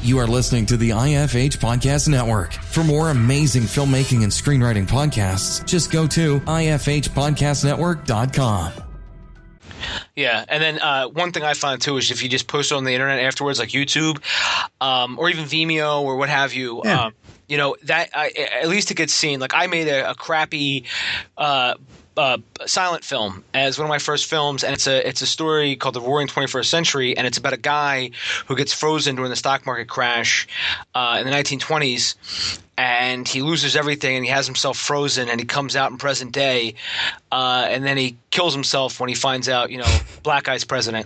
You are listening to the IFH Podcast Network. For more amazing filmmaking and screenwriting podcasts, just go to ifhpodcastnetwork.com. Yeah, and then one thing I find too is if you just post it on the internet afterwards, like YouTube, or even Vimeo or what have you, that at least it gets seen. Like I made a crappy silent film as one of my first films, and it's a story called The Roaring 21st Century, and it's about a guy who gets frozen during the stock market crash in the 1920s. And he loses everything, and he has himself frozen, and he comes out in present day, and then he kills himself when he finds out, black guy's president.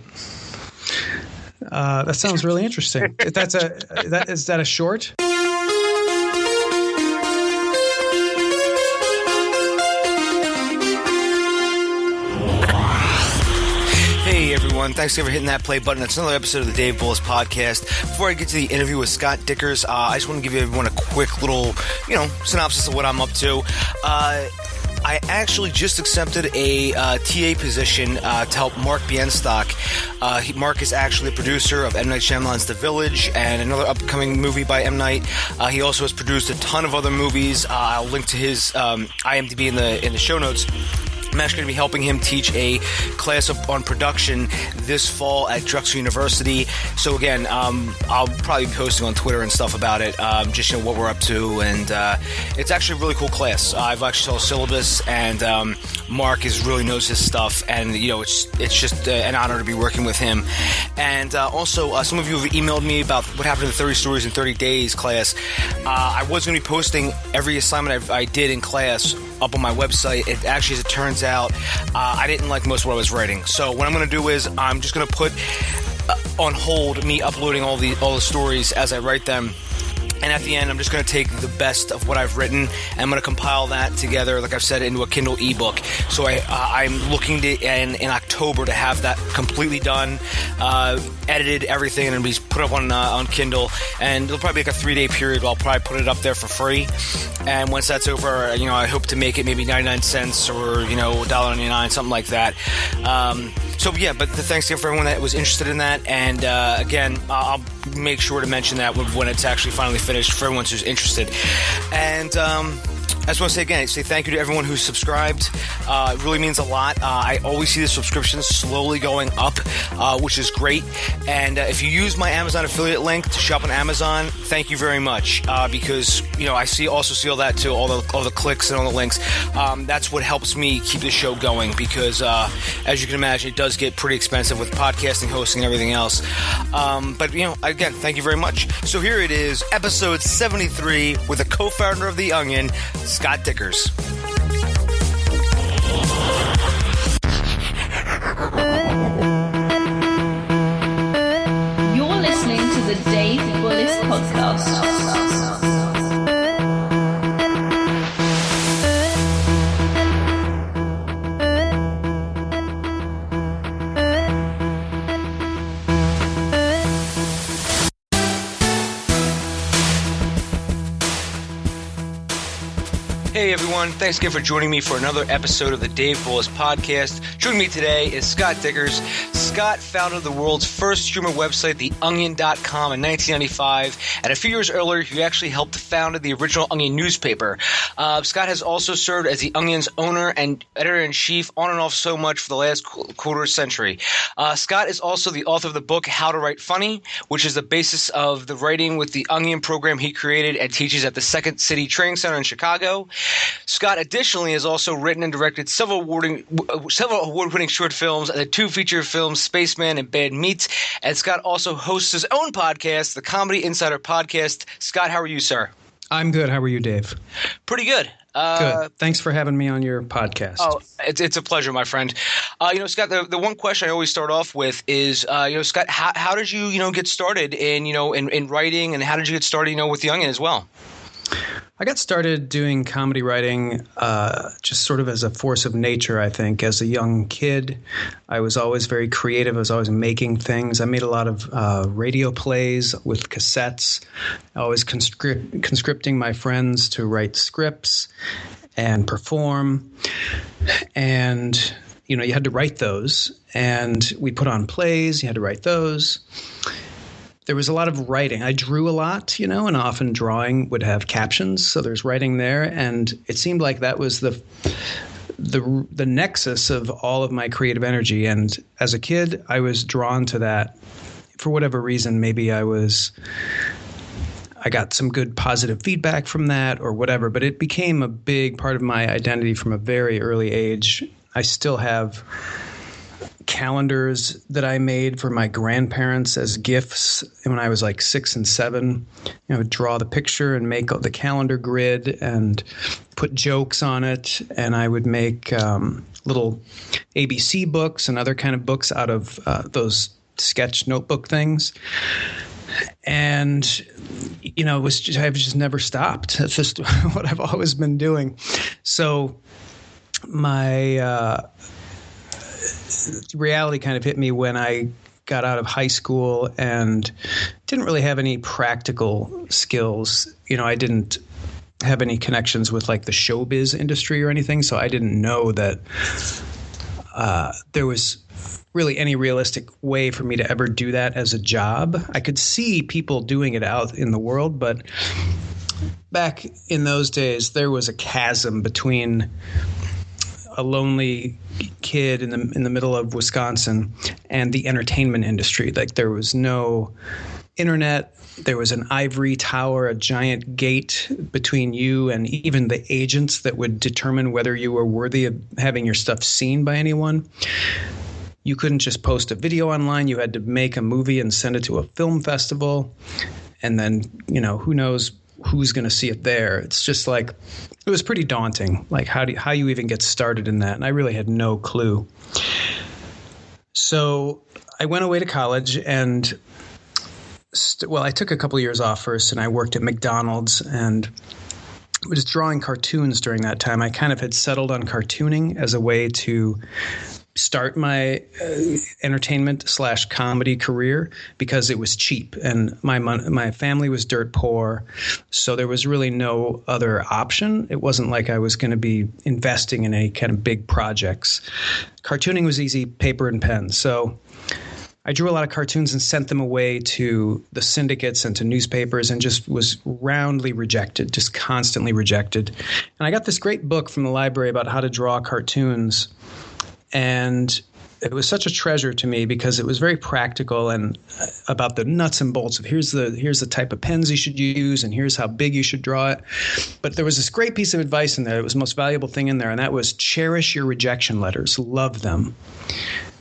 That sounds really interesting. Is that a short? Hey everyone, thanks for hitting that play button. It's another episode of the Dave Bullis Podcast. Before I get to the interview with Scott Dikkers, I just want to give everyone a quick little, synopsis of what I'm up to. I actually just accepted a TA position to help Mark Bienstock. Mark is actually a producer of M. Night Shyamalan's The Village and another upcoming movie by M. Night. He also has produced a ton of other movies. I'll link to his IMDb in the show notes. I'm actually going to be helping him teach a class on production this fall at Drexel University. So again, I'll probably be posting on Twitter and stuff about it, just what we're up to, and it's actually a really cool class. I've actually saw a syllabus, and Mark really knows his stuff, and it's just an honor to be working with him. And also, some of you have emailed me about what happened in the 30 Stories in 30 Days class. I was going to be posting every assignment I did in class up on my website. It actually, as it turns out, I didn't like most of what I was writing. So what I'm going to do is I'm just going to put on hold me uploading all the stories as I write them. And at the end, I'm just going to take the best of what I've written, and I'm going to compile that together, like I've said, into a Kindle ebook. So I'm looking to in October to have that completely done, edited, everything, and it'll be put up on Kindle. And it'll probably be like a 3-day period. I'll probably put it up there for free. And once that's over, I hope to make it maybe 99 cents or $1.99, something like that. But thanks again for everyone that was interested in that. And again, I'll make sure to mention that when it's actually finally finished for everyone who's interested. And I just want to say thank you to everyone who's subscribed. It really means a lot. I always see the subscriptions slowly going up, which is great. And if you use my Amazon affiliate link to shop on Amazon, thank you very much. Because I also see all that too, all the clicks and all the links. That's what helps me keep the show going. Because as you can imagine, it does get pretty expensive with podcasting, hosting, and everything else. But again, thank you very much. So here it is, episode 73 with a co-founder of The Onion, Scott Dikkers. You're listening to the Dave Bullis Podcast. Hey everyone, thanks again for joining me for another episode of the Dave Bullis Podcast. Joining me today is Scott Dikkers. Scott founded the world's first humor website, theonion.com, in 1995, and a few years earlier, he actually helped found the original Onion newspaper. Scott has also served as the Onion's owner and editor-in-chief on and off so much for the last quarter century. Scott is also the author of the book How to Write Funny, which is the basis of the writing with the Onion program he created and teaches at the Second City Training Center in Chicago. Scott additionally has also written and directed several award-winning short films and the 2 feature films Spaceman and Bad Meat. And Scott also hosts his own podcast, the Comedy Insider Podcast. Scott, how are you, sir? I'm good. How are you, Dave? Pretty good. Good. Thanks for having me on your podcast. Oh, it's a pleasure, my friend. Scott, the one question I always start off with is, Scott, how did you, get started in writing, and how did you get started, with The Onion as well? I got started doing comedy writing just sort of as a force of nature, I think. As a young kid, I was always very creative. I was always making things. I made a lot of radio plays with cassettes, always conscripting my friends to write scripts and perform. And, you had to write those. And we put on plays. You had to write those. there was a lot of writing. I drew a lot, and often drawing would have captions. So there's writing there. And it seemed like that was the nexus of all of my creative energy. And as a kid, I was drawn to that for whatever reason. Maybe I got some good positive feedback from that or whatever, but it became a big part of my identity from a very early age. I still have calendars that I made for my grandparents as gifts when I was like 6 and 7. I would draw the picture and make the calendar grid and put jokes on it. And I would make little ABC books and other kind of books out of those sketch notebook things. And, I've just never stopped. That's just what I've always been doing. So my reality kind of hit me when I got out of high school and didn't really have any practical skills. I didn't have any connections with like the showbiz industry or anything. So I didn't know that there was really any realistic way for me to ever do that as a job. I could see people doing it out in the world, but back in those days, there was a chasm between a lonely kid in the middle of Wisconsin and the entertainment industry. Like there was no internet. There was an ivory tower, a giant gate between you and even the agents that would determine whether you were worthy of having your stuff seen by anyone. You couldn't just post a video online. You had to make a movie and send it to a film festival. And then, who knows who's going to see it there. It's just like, it was pretty daunting. Like how you even get started in that. And I really had no clue. So I went away to college and I took a couple of years off first and I worked at McDonald's and was drawing cartoons during that time. I kind of had settled on cartooning as a way to start my entertainment/comedy career because it was cheap and my family was dirt poor. So there was really no other option. It wasn't like I was going to be investing in any kind of big projects. Cartooning was easy, paper and pen. So I drew a lot of cartoons and sent them away to the syndicates and to newspapers and just was roundly rejected, just constantly rejected. And I got this great book from the library about how to draw cartoons. And it was such a treasure to me because it was very practical and about the nuts and bolts of here's the type of pens you should use and here's how big you should draw it. But there was this great piece of advice in there. It was the most valuable thing in there, and that was cherish your rejection letters. Love them.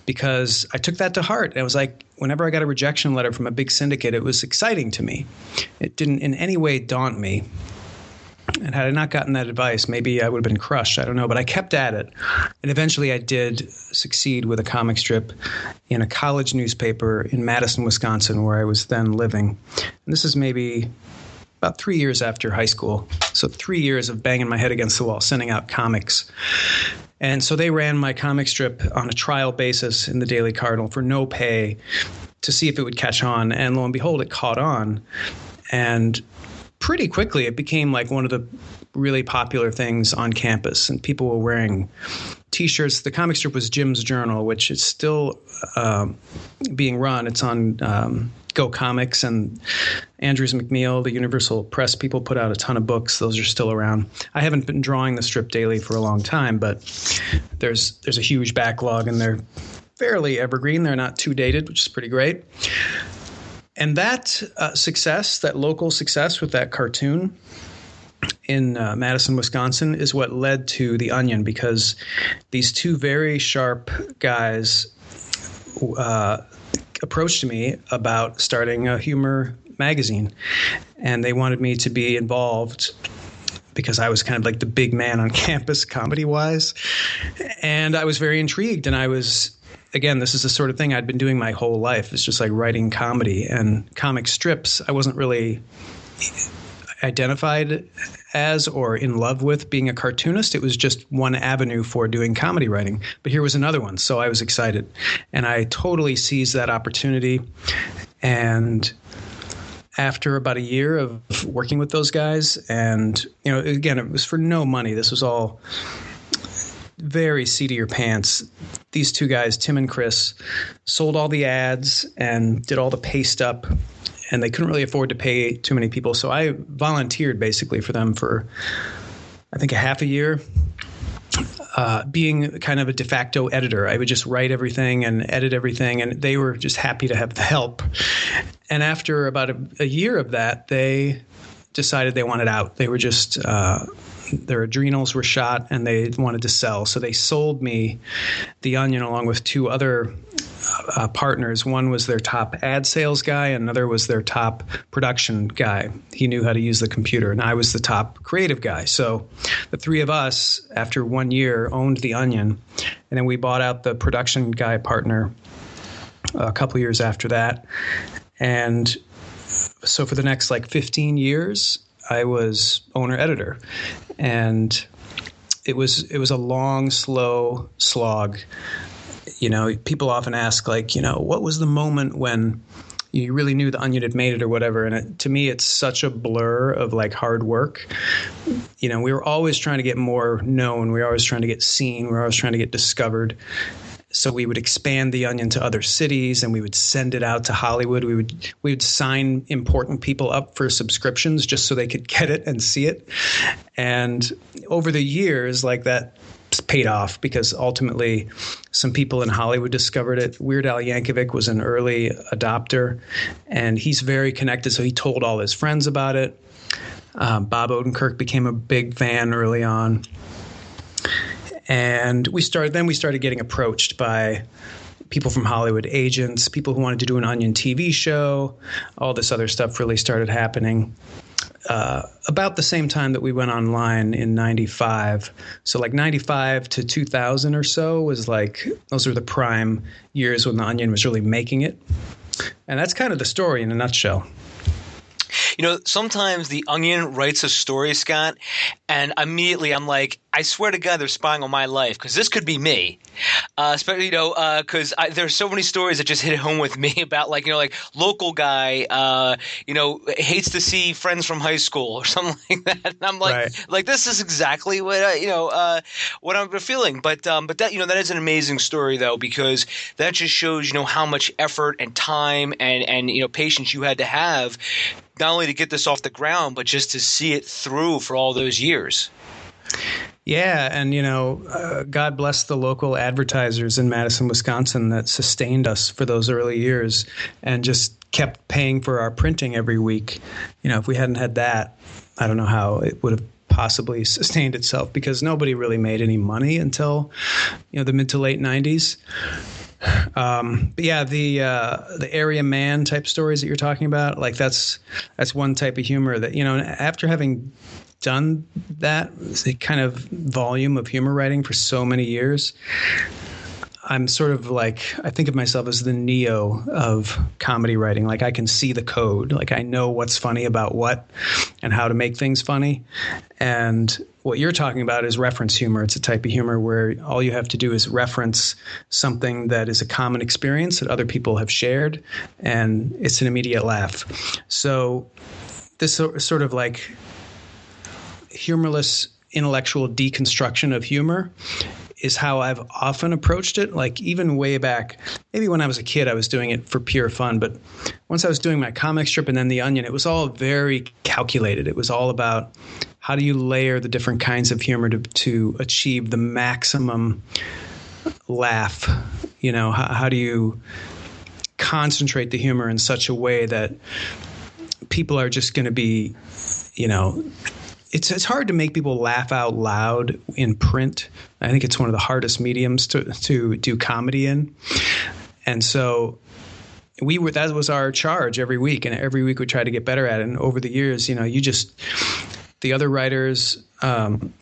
Because I took that to heart. It was like whenever I got a rejection letter from a big syndicate, it was exciting to me. It didn't in any way daunt me. And had I not gotten that advice, maybe I would have been crushed. I don't know. But I kept at it. And eventually I did succeed with a comic strip in a college newspaper in Madison, Wisconsin, where I was then living. And this is maybe about 3 years after high school. So 3 years of banging my head against the wall, sending out comics. And so they ran my comic strip on a trial basis in the Daily Cardinal for no pay to see if it would catch on. And lo and behold, it caught on. And pretty quickly, it became like one of the really popular things on campus. And people were wearing T-shirts. The comic strip was Jim's Journal, which is still being run. It's on Go Comics, and Andrews McNeil, the Universal Press people, put out a ton of books. Those are still around. I haven't been drawing the strip daily for a long time, but there's a huge backlog, and they're fairly evergreen. They're not too dated, which is pretty great. And that success, that local success with that cartoon in Madison, Wisconsin, is what led to The Onion, because these two very sharp guys approached me about starting a humor magazine, and they wanted me to be involved because I was kind of like the big man on campus comedy-wise. And I was very intrigued, and I was, again, this is the sort of thing I'd been doing my whole life. It's just like writing comedy and comic strips. I wasn't really identified as or in love with being a cartoonist. It was just one avenue for doing comedy writing. But here was another one, so I was excited. And I totally seized that opportunity. And after about a year of working with those guys, and, you know, again, it was for no money. This was all very seat of your pants. These two guys, Tim and Chris, sold all the ads and did all the paste up. and they couldn't really afford to pay too many people. So I volunteered basically for them for, I think, a half a year. Being kind of a de facto editor. I would just write everything and edit everything, and they were just happy to have the help. And after about a year of that, they decided they wanted out. They were just their adrenals were shot, and they wanted to sell. So they sold me The Onion along with two other partners. One was their top ad sales guy, and another was their top production guy. He knew how to use the computer, and I was the top creative guy. So the three of us, after 1 year, owned The Onion, and then we bought out the production guy partner a couple years after that. And so for the next 15 years, I was owner-editor, and it was a long, slow slog. People often ask, what was the moment when you really knew The Onion had made it or whatever? And to me, it's such a blur of hard work. We were always trying to get more known. We were always trying to get seen. We were always trying to get discovered. So we would expand The Onion to other cities, and we would send it out to Hollywood. We would sign important people up for subscriptions just so they could get it and see it. And over the years, that paid off, because ultimately some people in Hollywood discovered it. Weird Al Yankovic was an early adopter, and he's very connected, so he told all his friends about it. Bob Odenkirk became a big fan early on. And we started getting approached by people from Hollywood, agents, people who wanted to do an Onion TV show. All this other stuff really started happening about the same time that we went online in 95. So 95 to 2000 or so was those were the prime years when The Onion was really making it. And that's kind of the story in a nutshell. Sometimes The Onion writes a story, Scott, and immediately I'm like, I swear to God, they're spying on my life, because this could be me. Especially, because there's so many stories that just hit home with me about local guy, hates to see friends from high school or something like that. And I'm like, this is exactly what what I'm feeling. But that that is an amazing story though, because that just shows how much effort and time and patience you had to have, not only to get this off the ground, but just to see it through for all those years. Yeah, and God bless the local advertisers in Madison, Wisconsin that sustained us for those early years and just kept paying for our printing every week. If we hadn't had that, I don't know how it would have possibly sustained itself, because nobody really made any money until the mid to late 90s. But yeah, the area man type stories that you're talking about, that's one type of humor that, after having done that kind of volume of humor writing for so many years, I'm sort of I think of myself as the Neo of comedy writing. I can see the code. I know what's funny about what and how to make things funny. And what you're talking about is reference humor. It's a type of humor where all you have to do is reference something that is a common experience that other people have shared, and it's an immediate laugh. So this sort of humorless intellectual deconstruction of humor is how I've often approached it. Even way back, maybe when I was a kid, I was doing it for pure fun. But once I was doing my comic strip and then The Onion, it was all very calculated. It was all about how do you layer the different kinds of humor to achieve the maximum laugh? How do you concentrate the humor in such a way that people are just going to be, It's hard to make people laugh out loud in print. I think it's one of the hardest mediums to do comedy in. And so that was our charge every week. And every week we tried to get better at it. And over the years, the other writers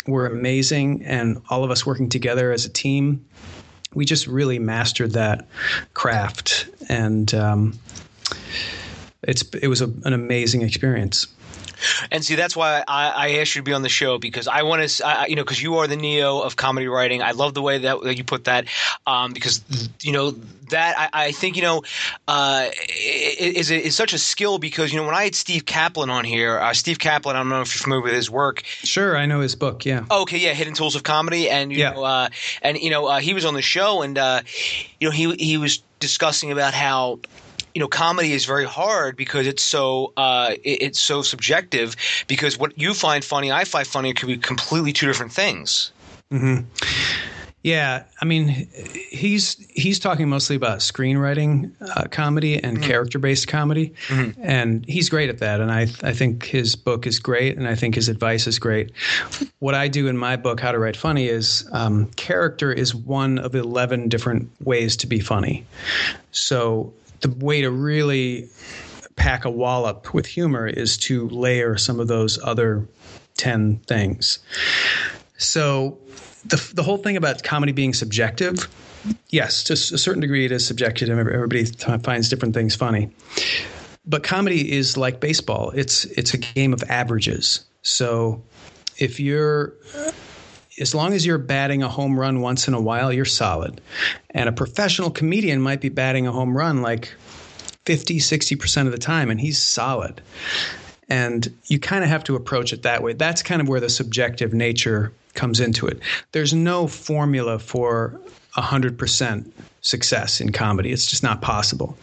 were amazing. And all of us working together as a team, we just really mastered that craft. And it was an amazing experience. And see, that's why I asked you to be on the show, because I want to, because you are the Neo of comedy writing. I love the way that you put that, because that I think is such a skill. Because when I had Steve Kaplan on here, Steve Kaplan, I don't know if you're familiar with his work. Sure, I know his book. Yeah. Okay, yeah, Hidden Tools of Comedy, and he was on the show, and he was discussing about how comedy is very hard because it's so subjective. Because what you find funny, I find funny, could be completely two different things. Mm-hmm. Yeah, I mean, he's talking mostly about screenwriting comedy and character-based comedy, and he's great at that. And I think his book is great, and I think his advice is great. What I do in my book, How to Write Funny, is character is one of 11 different ways to be funny. So the way to really pack a wallop with humor is to layer some of those other 10 things. So the whole thing about comedy being subjective, yes, to a certain degree it is subjective. Everybody finds different things funny. But comedy is like baseball. It's a game of averages. So as long as you're batting a home run once in a while, you're solid. And a professional comedian might be batting a home run like 50, 60% of the time, and he's solid. And you kind of have to approach it that way. That's kind of where the subjective nature comes into it. There's no formula for 100% success in comedy. It's just not possible.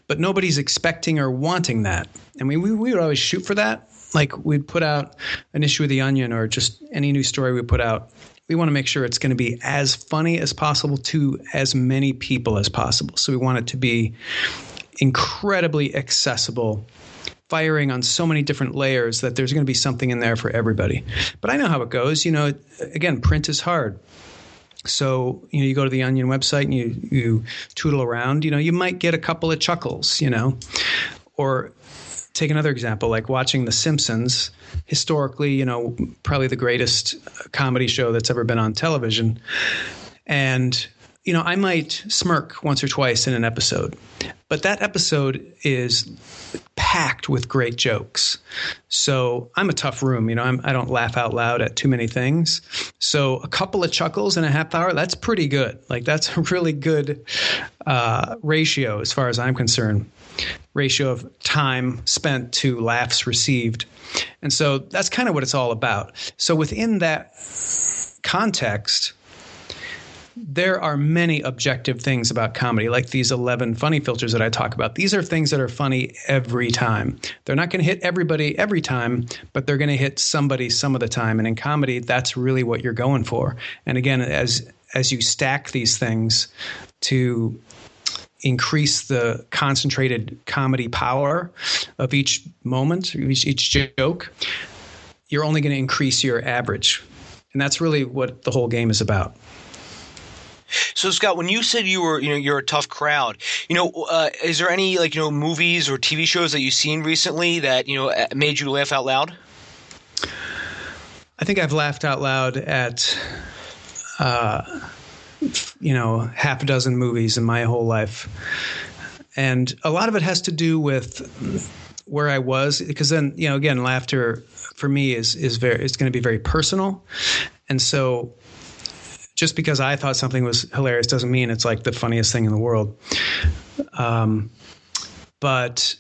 But nobody's expecting or wanting that. I mean, we would always shoot for that. Like we'd put out an issue of The Onion or just any new story we put out. We want to make sure it's going to be as funny as possible to as many people as possible. So we want it to be incredibly accessible, firing on so many different layers that there's going to be something in there for everybody. But I know how it goes. Again, print is hard. So, you go to the Onion website and you tootle around, you might get a couple of chuckles, or take another example, like watching The Simpsons, historically, probably the greatest comedy show that's ever been on television. And I might smirk once or twice in an episode, but that episode is packed with great jokes. So I'm a tough room. I don't laugh out loud at too many things. So a couple of chuckles in a half hour, that's pretty good. Like that's a really good ratio as far as I'm concerned. Ratio of time spent to laughs received. And so that's kind of what it's all about. So within that context, there are many objective things about comedy, like these 11 funny filters that I talk about. These are things that are funny every time. They're not going to hit everybody every time, but they're going to hit somebody some of the time. And in comedy, that's really what you're going for. And again, as you stack these things to increase the concentrated comedy power of each moment, each joke, you're only going to increase your average. And that's really what the whole game is about. So Scott, when you said you're a tough crowd, is there any movies or TV shows that you've seen recently that made you laugh out loud? I think I've laughed out loud at half a dozen movies in my whole life, and a lot of it has to do with where I was, because then again, laughter for me is going to be very personal, and so. Just because I thought something was hilarious doesn't mean it's like the funniest thing in the world. But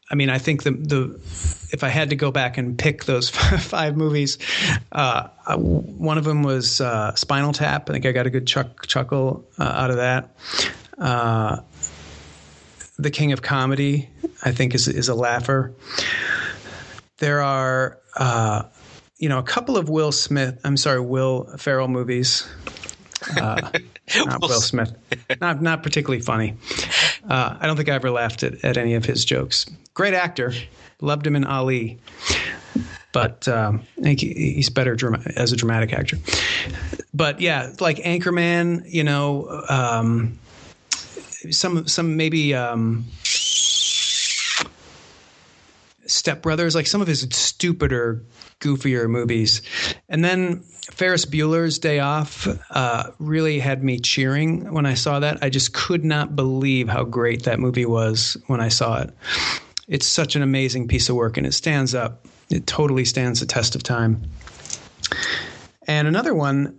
I mean, I think if I had to go back and pick those 5 movies, one of them was Spinal Tap. I think I got a good chuckle out of that. The King of Comedy, I think, is a laugher. There are a couple of Will Ferrell movies. Not Will Smith. Not particularly funny. I don't think I ever laughed at any of his jokes. Great actor. Loved him in Ali. But I think he's better as a dramatic actor. But yeah, like Anchorman, some maybe Step Brothers, like some of his stupider, goofier movies. And then Ferris Bueller's Day Off really had me cheering when I saw that. I just could not believe how great that movie was when I saw it. It's such an amazing piece of work, and it stands up. It totally stands the test of time. And another one,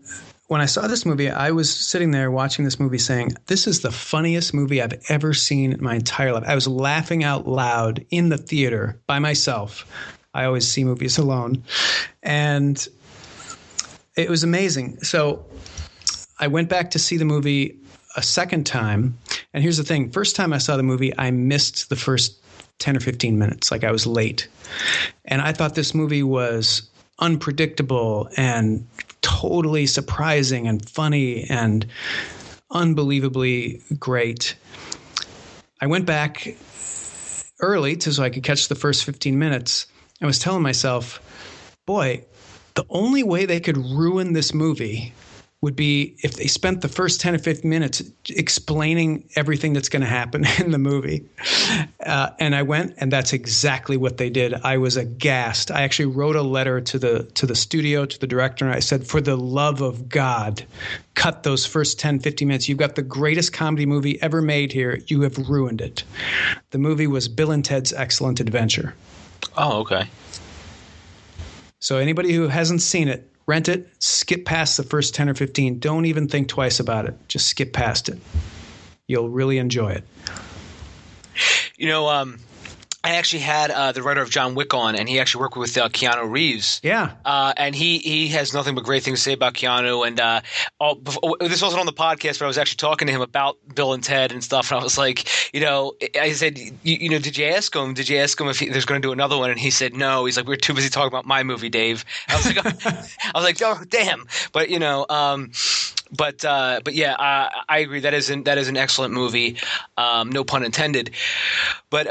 when I saw this movie, I was sitting there watching this movie saying, this is the funniest movie I've ever seen in my entire life. I was laughing out loud in the theater by myself. I always see movies alone. And it was amazing. So I went back to see the movie a second time, And here's the thing. First time I saw the movie, I missed the first 10 or 15 minutes. Like I was late. And I thought this movie was unpredictable and totally surprising and funny and unbelievably great. I went back early so I could catch the first 15 minutes. I was telling myself, boy, the only way they could ruin this movie would be if they spent the first 10 or 15 minutes explaining everything that's going to happen in the movie. And I went, and that's exactly what they did. I was aghast. I actually wrote a letter to the studio, to the director, and I said, for the love of God, cut those first 10, 15 minutes. You've got the greatest comedy movie ever made here. You have ruined it. The movie was Bill and Ted's Excellent Adventure. Oh, okay. So anybody who hasn't seen it, rent it, skip past the first 10 or 15. Don't even think twice about it. Just skip past it. You'll really enjoy it. I actually had the writer of John Wick on, and he actually worked with Keanu Reeves. Yeah. And he has nothing but great things to say about Keanu. And this wasn't on the podcast, but I was actually talking to him about Bill and Ted and stuff. And I was like, I said, did you ask him if there's going to do another one? And he said no. He's like, we're too busy talking about my movie, Dave. I was like, oh, damn. But But yeah, I agree. That is an excellent movie. No pun intended. But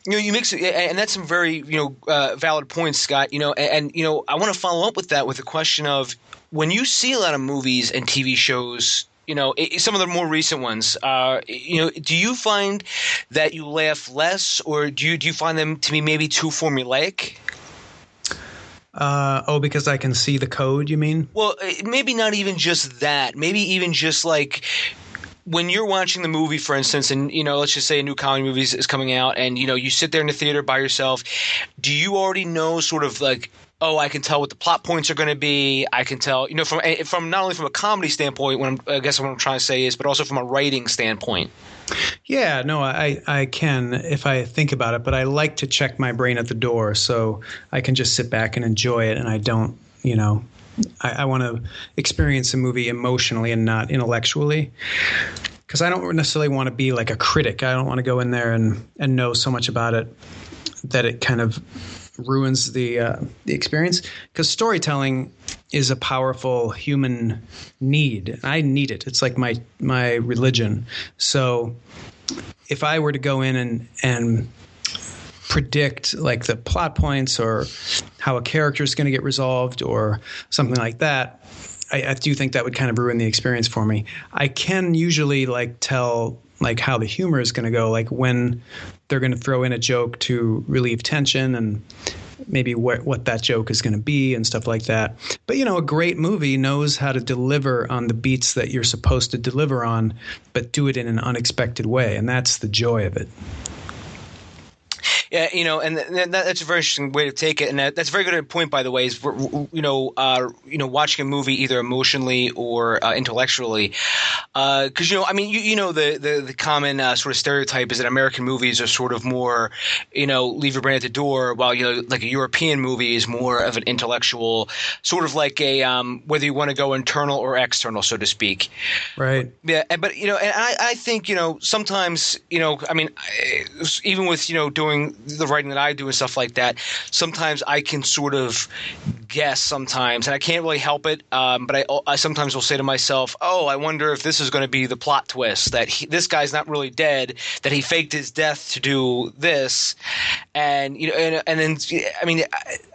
you mix it, and that's some very valid points, Scott. And I want to follow up with that with the question of when you see a lot of movies and TV shows. Some of the more recent ones. Do you find that you laugh less, or do you find them to be maybe too formulaic? Because I can see the code, you mean? Well, maybe not even just that. Maybe even just like when you're watching the movie, for instance, and, let's just say a new comedy movie is coming out and, you sit there in the theater by yourself. Do you already know sort of like, oh, I can tell what the plot points are going to be. I can tell, from not only from a comedy standpoint, I guess what I'm trying to say is, but also from a writing standpoint. Yeah, no, I can if I think about it, but I like to check my brain at the door so I can just sit back and enjoy it, and I don't, I want to experience a movie emotionally and not intellectually, because I don't necessarily want to be like a critic. I don't want to go in there and know so much about it that it kind of ruins the experience, because storytelling is a powerful human need. I need it. It's like my religion. So if I were to go in and predict like the plot points or how a character is going to get resolved or something like that, I do think that would kind of ruin the experience for me. I can usually like tell like how the humor is going to go, like when they're going to throw in a joke to relieve tension and maybe what that joke is going to be and stuff like that. But, a great movie knows how to deliver on the beats that you're supposed to deliver on, but do it in an unexpected way. And that's the joy of it. Yeah, and that's a very interesting way to take it, and that's a very good point, by the way. Is watching a movie either emotionally or intellectually, because the common sort of stereotype is that American movies are sort of more leave your brain at the door, while like a European movie is more of an intellectual, sort of like a whether you want to go internal or external, so to speak. Right. Yeah, but and I think sometimes even with doing the writing that I do and stuff like that, sometimes I can sort of guess sometimes, and I can't really help it, but I sometimes will say to myself, oh, I wonder if this is going to be the plot twist, that this guy's not really dead, that he faked his death to do this, and then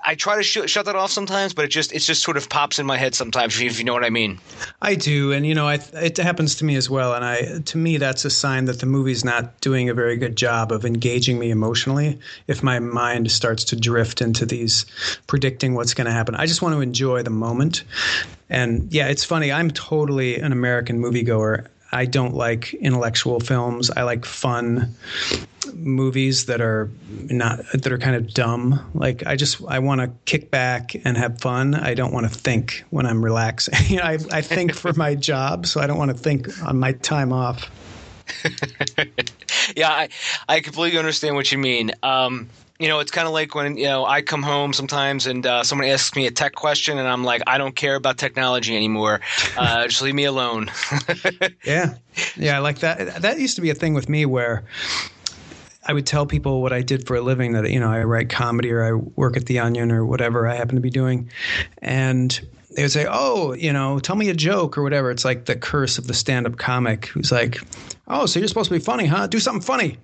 I try to shut that off sometimes, but it just sort of pops in my head sometimes, if you know what I mean. I do, and it happens to me as well, and to me that's a sign that the movie's not doing a very good job of engaging me emotionally. If my mind starts to drift into these predicting what's going to happen, I just want to enjoy the moment. And yeah, it's funny. I'm totally an American moviegoer. I don't like intellectual films. I like fun movies that are kind of dumb. Like I want to kick back and have fun. I don't want to think when I'm relaxing. I think for my job, so I don't want to think on my time off. Yeah, I completely understand what you mean. It's kind of like when, I come home sometimes and someone asks me a tech question and I'm like, I don't care about technology anymore. Just leave me alone. Yeah. Yeah, I like that. That used to be a thing with me where I would tell people what I did for a living, that, I write comedy or I work at The Onion or whatever I happen to be doing. And they would say, oh, tell me a joke or whatever. It's like the curse of the stand-up comic who's like, oh, so you're supposed to be funny, huh? Do something funny.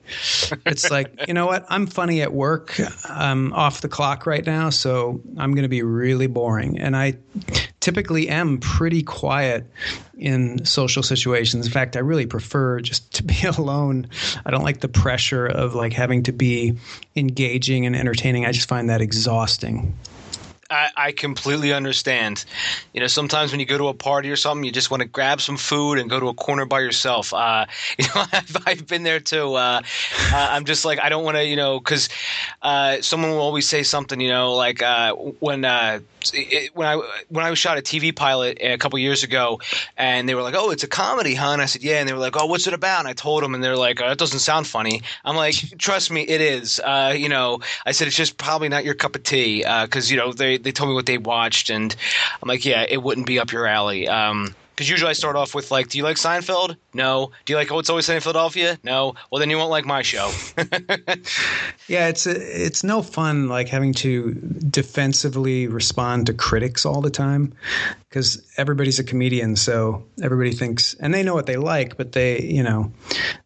It's like, you know what? I'm funny at work. I'm off the clock right now, so I'm going to be really boring. And I typically am pretty quiet in social situations. In fact, I really prefer just to be alone. I don't like the pressure of like having to be engaging and entertaining. I just find that exhausting. I completely understand. Sometimes when you go to a party or something, you just want to grab some food and go to a corner by yourself. I've been there too. I'm just like, I don't want to, because someone will always say something, like when I shot a TV pilot a couple years ago, and they were like, "Oh, it's a comedy, huh?" And I said, "Yeah." And they were like, "Oh, what's it about?" And I told them, and they're like, "It doesn't sound funny." I'm like, "Trust me, it is." I said, "It's just probably not your cup of tea," because they told me what they watched, and I'm like, "Yeah, it wouldn't be up your alley." Because usually I start off with like, do you like Seinfeld? No. Do you like Oh, It's Always Sunny in Philadelphia? No. Well, then you won't like my show. Yeah, it's no fun like having to defensively respond to critics all the time, because everybody's a comedian, so everybody thinks, and they know what they like, but they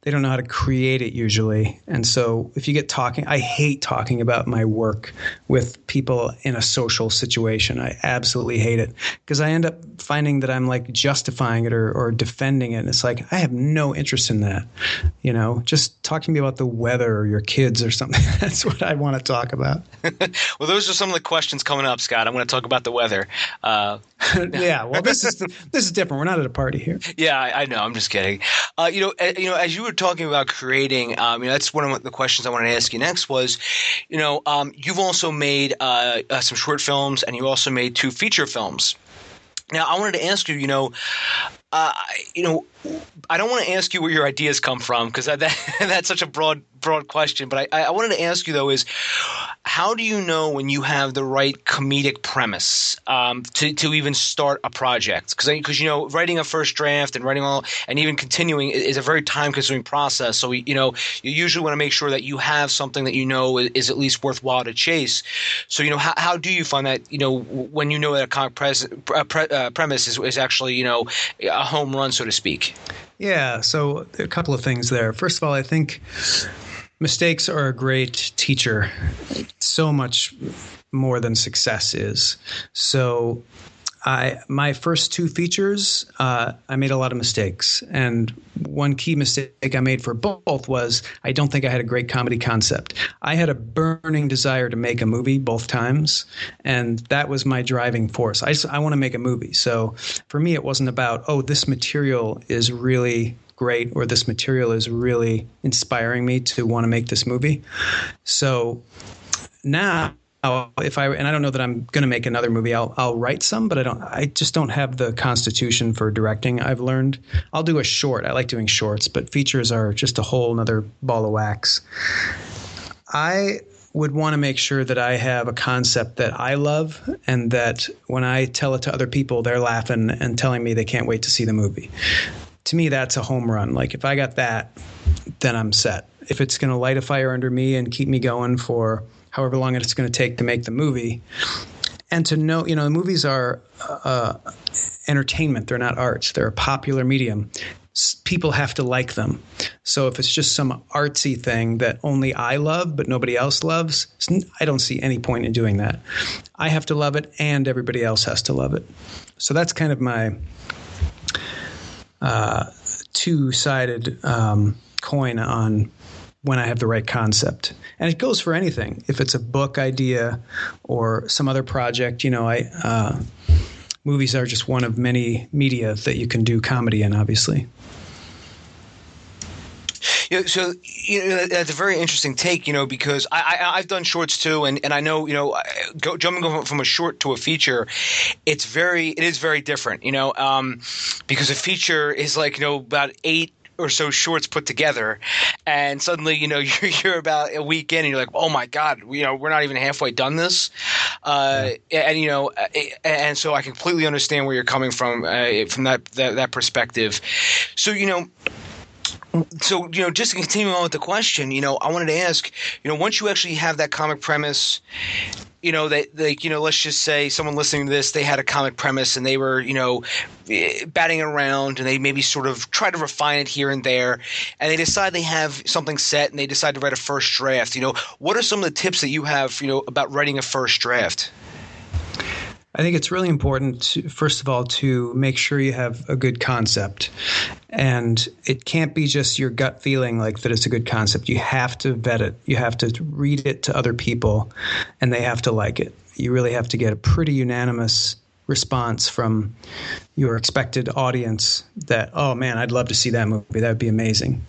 don't know how to create it usually. And so if you get talking, I hate talking about my work with people in a social situation. I absolutely hate it, because I end up finding that I'm like justifying it or defending it. And it's like, I have no interest in that. Just talk to me about the weather or your kids or something. That's what I want to talk about. Well, those are some of the questions coming up, Scott. I'm going to talk about the weather. Yeah, well, this is different. We're not at a party here. Yeah, I know. I'm just kidding. As you were talking about creating, that's one of the questions I wanted to ask you next was, you've also made some short films, and you also made 2 feature films. Now, I wanted to ask you, I don't want to ask you where your ideas come from, because that's such a broad question. But I wanted to ask you, though, is how do you know when you have the right comedic premise to even start a project? Because writing a first draft and writing and even continuing is a very time-consuming process. So you usually want to make sure that you have something that is at least worthwhile to chase. So how do you find that when that a comic premise is actually a home run, so to speak? Yeah, so a couple of things there. First of all, I think mistakes are a great teacher, so much more than success is. So my first 2 features, I made a lot of mistakes. And one key mistake I made for both was I don't think I had a great comedy concept. I had a burning desire to make a movie both times, and that was my driving force. I want to make a movie. So for me, it wasn't about, oh, this material is really great, or this material is really inspiring me to want to make this movie. So now, and I don't know that I'm going to make another movie. I'll write some, but I just don't have the constitution for directing. I've learned I'll do a short. I like doing shorts, but features are just a whole nother ball of wax. I would want to make sure that I have a concept that I love, and that when I tell it to other people, they're laughing and telling me they can't wait to see the movie. To me, that's a home run. Like, if I got that, then I'm set. If it's going to light a fire under me and keep me going for however long it's going to take to make the movie, and to know, movies are entertainment. They're not art. They're a popular medium. People have to like them. So if it's just some artsy thing that only I love but nobody else loves, I don't see any point in doing that. I have to love it, and everybody else has to love it. So that's kind of my two-sided coin on when I have the right concept. And it goes for anything. If it's a book idea or some other project, movies are just one of many media that you can do comedy in, obviously. So that's a very interesting take, because I've done shorts too, and I know, jumping from a short to a feature, it is very different, because a feature is like, about 8 or so shorts put together, and suddenly, you're about a week in and you're like, oh my God, we're not even halfway done this. And so I completely understand where you're coming from that perspective. So, just to continue on with the question, I wanted to ask, once you actually have that comic premise, let's just say someone listening to this, they had a comic premise and they were, batting around and they maybe sort of try to refine it here and there, and they decide they have something set and they decide to write a first draft. What are some of the tips that you have, about writing a first draft? I think it's really important, first of all, to make sure you have a good concept. And it can't be just your gut feeling like that it's a good concept. You have to vet it. You have to read it to other people, and they have to like it. You really have to get a pretty unanimous response from your expected audience that, oh, man, I'd love to see that movie. That would be amazing.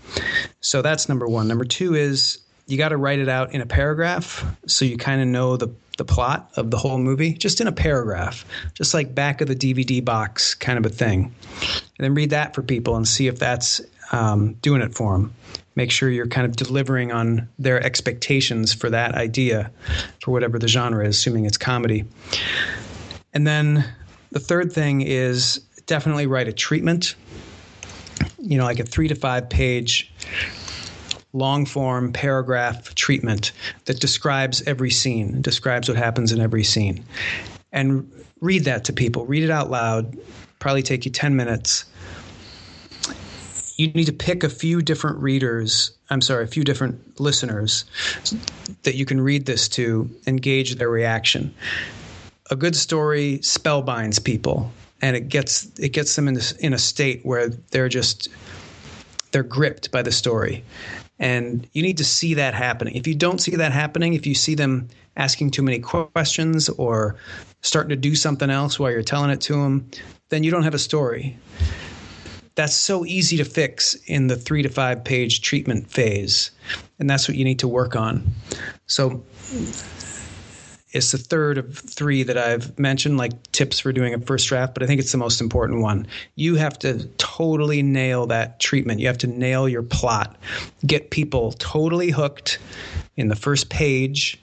So that's number one. Number two is you got to write it out in a paragraph so you kind of know the plot of the whole movie, just in a paragraph, just like back of the DVD box kind of a thing. And then read that for people and see if that's doing it for them. Make sure you're kind of delivering on their expectations for that idea, for whatever the genre is, assuming it's comedy. And then the third thing is definitely write a treatment, like a 3 to 5 page long-form paragraph treatment that describes every scene, describes what happens in every scene. And read that to people. Read it out loud. Probably take you 10 minutes. You need to pick a few different listeners that you can read this to and gauge their reaction. A good story spellbinds people, and it gets them in a state where they're gripped by the story. And you need to see that happening. If you don't see that happening, if you see them asking too many questions or starting to do something else while you're telling it to them, then you don't have a story. That's so easy to fix in the 3 to 5 page treatment phase. And that's what you need to work on. So it's the third of 3 that I've mentioned, like tips for doing a first draft, but I think it's the most important one. You have to totally nail that treatment. You have to nail your plot. Get people totally hooked in the first page.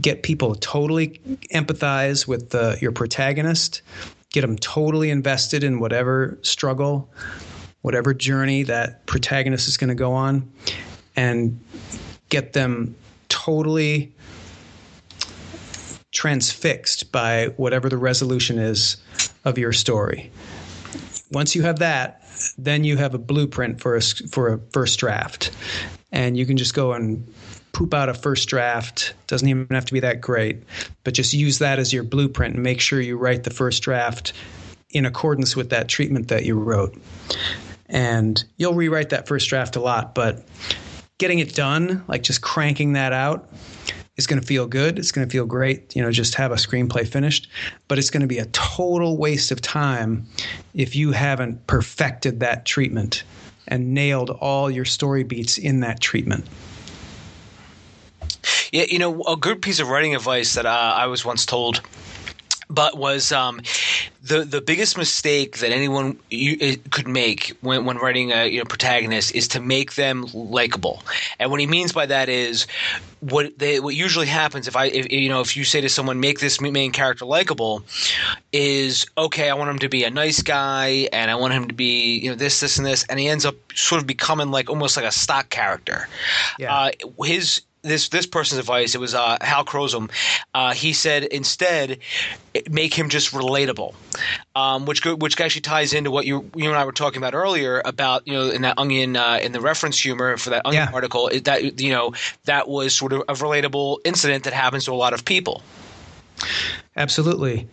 Get people totally empathize with your protagonist. Get them totally invested in whatever struggle, whatever journey that protagonist is going to go on, and get them totally transfixed by whatever the resolution is of your story. Once you have that, then you have a blueprint for a first draft, and you can just go and poop out a first draft. Doesn't even have to be that great, but just use that as your blueprint and make sure you write the first draft in accordance with that treatment that you wrote. And you'll rewrite that first draft a lot, but getting it done, like just cranking that out, is going to feel good. It's going to feel great, just have a screenplay finished. But it's going to be a total waste of time if you haven't perfected that treatment and nailed all your story beats in that treatment. Yeah, a good piece of writing advice that I was once told, but was the biggest mistake that anyone could make when writing a protagonist is to make them likable. And what he means by that is what usually happens if you say to someone, make this main character likable, is okay, I want him to be a nice guy and I want him to be this and this, and he ends up sort of becoming like almost like a stock character. Yeah. This person's advice, it was Hal Crozum. He said instead, make him just relatable, which actually ties into what you and I were talking about earlier about in that Onion in the reference humor for that Onion article, that was sort of a relatable incident that happens to a lot of people. Absolutely.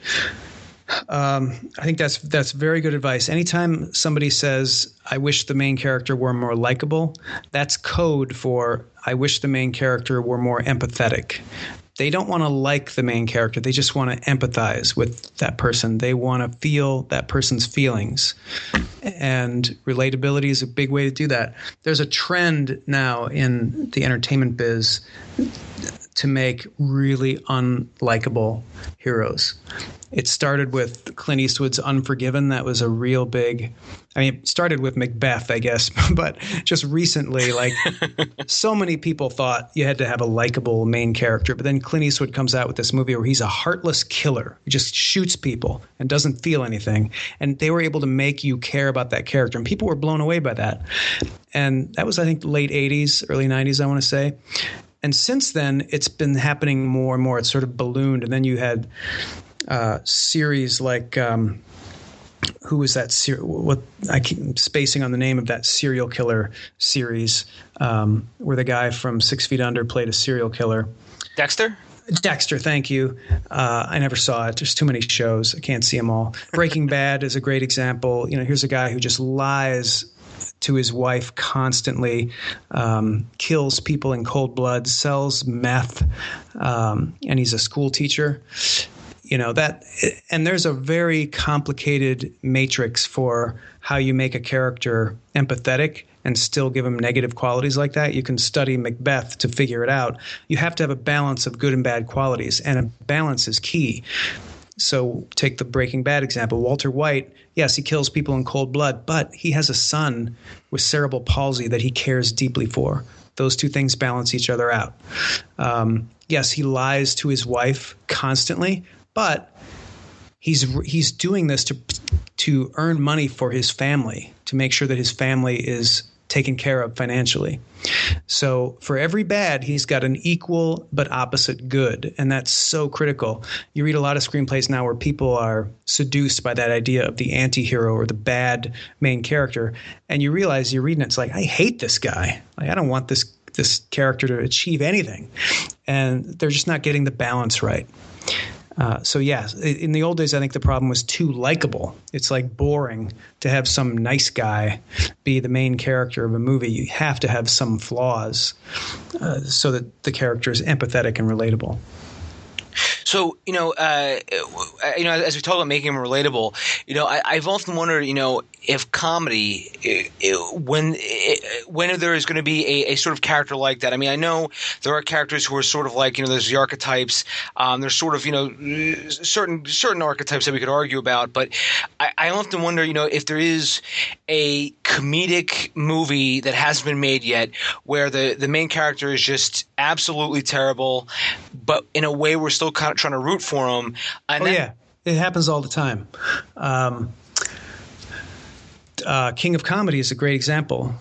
I think that's very good advice. Anytime somebody says, I wish the main character were more likable, that's code for I wish the main character were more empathetic. They don't want to like the main character. They just want to empathize with that person. They want to feel that person's feelings. And relatability is a big way to do that. There's a trend now in the entertainment biz to make really unlikable heroes. It started with Clint Eastwood's Unforgiven. That was a real big, it started with Macbeth, I guess, but just recently, like so many people thought you had to have a likable main character. But then Clint Eastwood comes out with this movie where he's a heartless killer who just shoots people and doesn't feel anything. And they were able to make you care about that character. And people were blown away by that. And that was, I think, late 80s, early 90s, I want to say. And since then, it's been happening more and more. It's sort of ballooned. And then you had series like who was that? I keep spacing on the name of that serial killer series where the guy from 6 Feet Under played a serial killer. Dexter? Dexter, thank you. I never saw it. There's too many shows. I can't see them all. Breaking Bad is a great example. Here's a guy who just lies to his wife constantly, kills people in cold blood, sells meth, and he's a school teacher. And there's a very complicated matrix for how you make a character empathetic and still give him negative qualities like that. You can study Macbeth to figure it out. You have to have a balance of good and bad qualities, and a balance is key. So take the Breaking Bad example. Walter White, yes, he kills people in cold blood, but he has a son with cerebral palsy that he cares deeply for. Those two things balance each other out. Yes, he lies to his wife constantly, but he's doing this to earn money for his family, to make sure that his family is taken care of financially. So for every bad, he's got an equal but opposite good, and that's so critical. You read a lot of screenplays now where people are seduced by that idea of the anti-hero or the bad main character, and you realize you're reading it, it's like, I hate this guy. Like, I don't want this character to achieve anything, and they're just not getting the balance right. So yeah, in the old days, I think the problem was too likable. It's like boring to have some nice guy be the main character of a movie. You have to have some flaws so that the character is empathetic and relatable. So, as we talk about making them relatable, I've often wondered, if comedy, when there is going to be a sort of character like that. I mean, I know there are characters who are sort of like, there's the archetypes. There's sort of, certain archetypes that we could argue about. But I often wonder, if there is a comedic movie that hasn't been made yet where the main character is just absolutely terrible, but in a way we're still kind of trying to root for him. And yeah, it happens all the time. King of Comedy is a great example.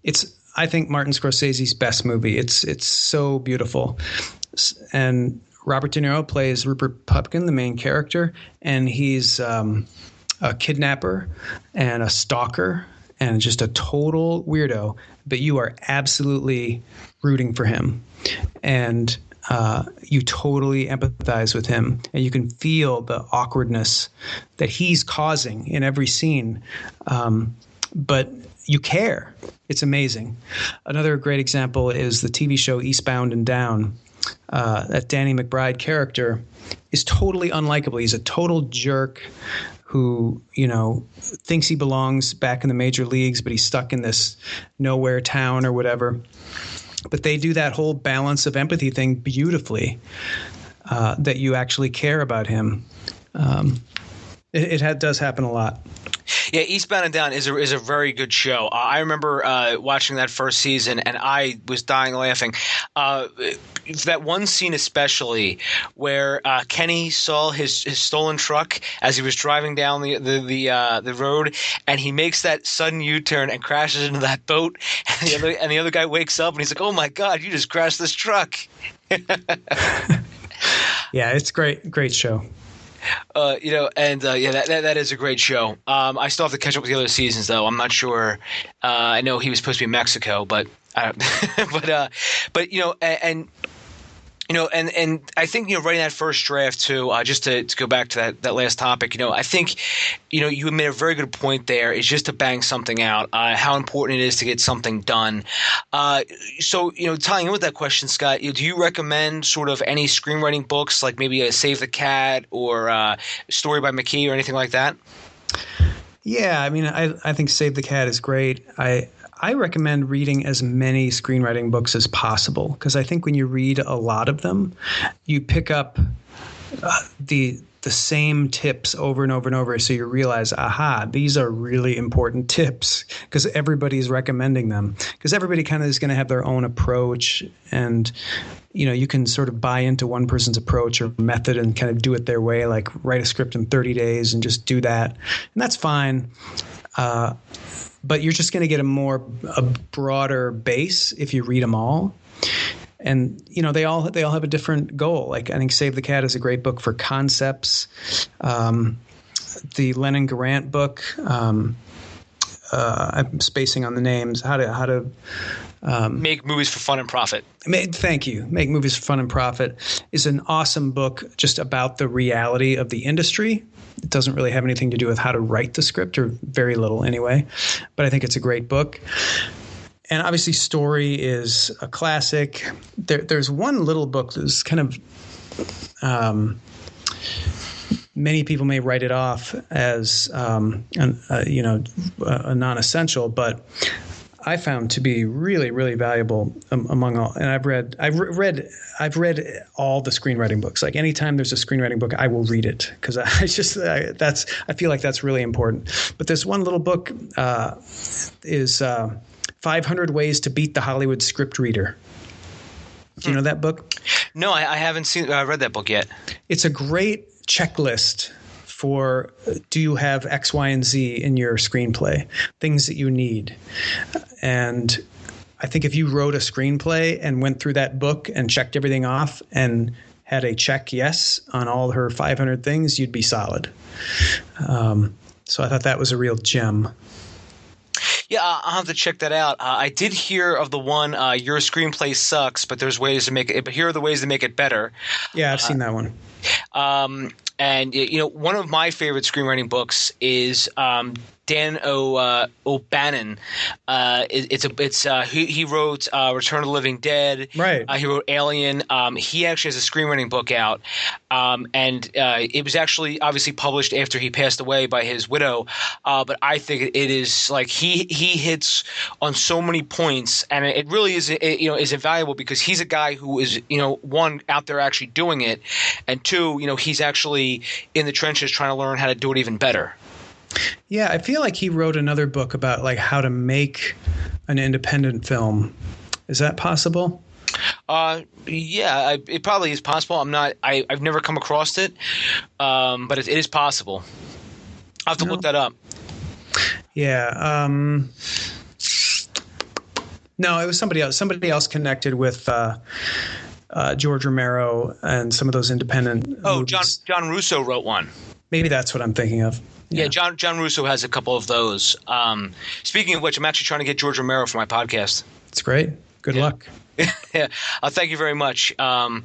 It's, I think, Martin Scorsese's best movie. It's so beautiful. And Robert De Niro plays Rupert Pupkin, the main character, and he's a kidnapper and a stalker and just a total weirdo, but you are absolutely rooting for him. And you totally empathize with him, and you can feel the awkwardness that he's causing in every scene. But you care. It's amazing. Another great example is the TV show Eastbound and Down. That Danny McBride character is totally unlikable. He's a total jerk who, thinks he belongs back in the major leagues, but he's stuck in this nowhere town or whatever. But they do that whole balance of empathy thing beautifully, that you actually care about him. It does happen a lot. Yeah, Eastbound and Down is a very good show. I remember watching that first season, and I was dying laughing. That one scene especially where Kenny saw his stolen truck as he was driving down the road, and he makes that sudden U-turn and crashes into that boat, and the other guy wakes up and he's like, "Oh my God, you just crashed this truck!" Yeah, it's great show. That is a great show. I still have to catch up with the other seasons, though. I'm not sure. I know he was supposed to be in Mexico, but and I think, writing that first draft too, just to go back to that last topic, I think, you made a very good point there, is just to bang something out, how important it is to get something done. So, tying in with that question, Scott, do you recommend sort of any screenwriting books, like maybe a Save the Cat or a Story by McKee or anything like that? Yeah, I mean, I think Save the Cat is great. I recommend reading as many screenwriting books as possible, because I think when you read a lot of them, you pick up the same tips over and over and over. So you realize, aha, these are really important tips because everybody's recommending them, because everybody kind of is going to have their own approach. And, you can sort of buy into one person's approach or method and kind of do it their way, like write a script in 30 days and just do that. And that's fine. But you're just going to get a broader base if you read them all. And, they all have a different goal. Like, I think Save the Cat is a great book for concepts. The Lennon Grant book, I'm spacing on the names, how to make movies for fun and profit. Thank you. Make Movies for Fun and Profit is an awesome book just about the reality of the industry. It doesn't really have anything to do with how to write the script, or very little anyway. But I think it's a great book. And obviously Story is a classic. There's one little book that's kind of many people may write it off as a non-essential, but I found to be really, really valuable among all. And I've read all the screenwriting books. Like, anytime there's a screenwriting book, I will read it, because I feel like that's really important. But this one little book is 500 Ways to Beat the Hollywood Script Reader. Do you know that book? No, I haven't read that book yet. It's a great checklist for, do you have X, Y, and Z in your screenplay? Things that you need. And I think if you wrote a screenplay and went through that book and checked everything off and had a check yes on all her 500 things, you'd be solid. So I thought that was a real gem. Yeah, I'll have to check that out. I did hear of the one, your screenplay sucks, but there's ways to make it. But here are the ways to make it better. Yeah, I've seen that one. And one of my favorite screenwriting books is Dan O'Bannon. He wrote Return of the Living Dead. Right. He wrote Alien. He actually has a screenwriting book out, and it was actually obviously published after he passed away by his widow. But I think it is like he hits on so many points, and it really is is invaluable, because he's a guy who is one, out there actually doing it, and two, he's actually in the trenches trying to learn how to do it even better. Yeah, I feel like he wrote another book about like how to make an independent film. Is that possible? Yeah, it probably is possible. I've never come across it, but it is possible. I'll have to look that up. Yeah. No, it was somebody else. Somebody else connected with George Romero and some of those independent movies. John Russo wrote one. Maybe that's what I'm thinking of. Yeah, John Russo has a couple of those. Speaking of which, I'm actually trying to get George Romero for my podcast. It's great. Good luck. Yeah, thank you very much. He'll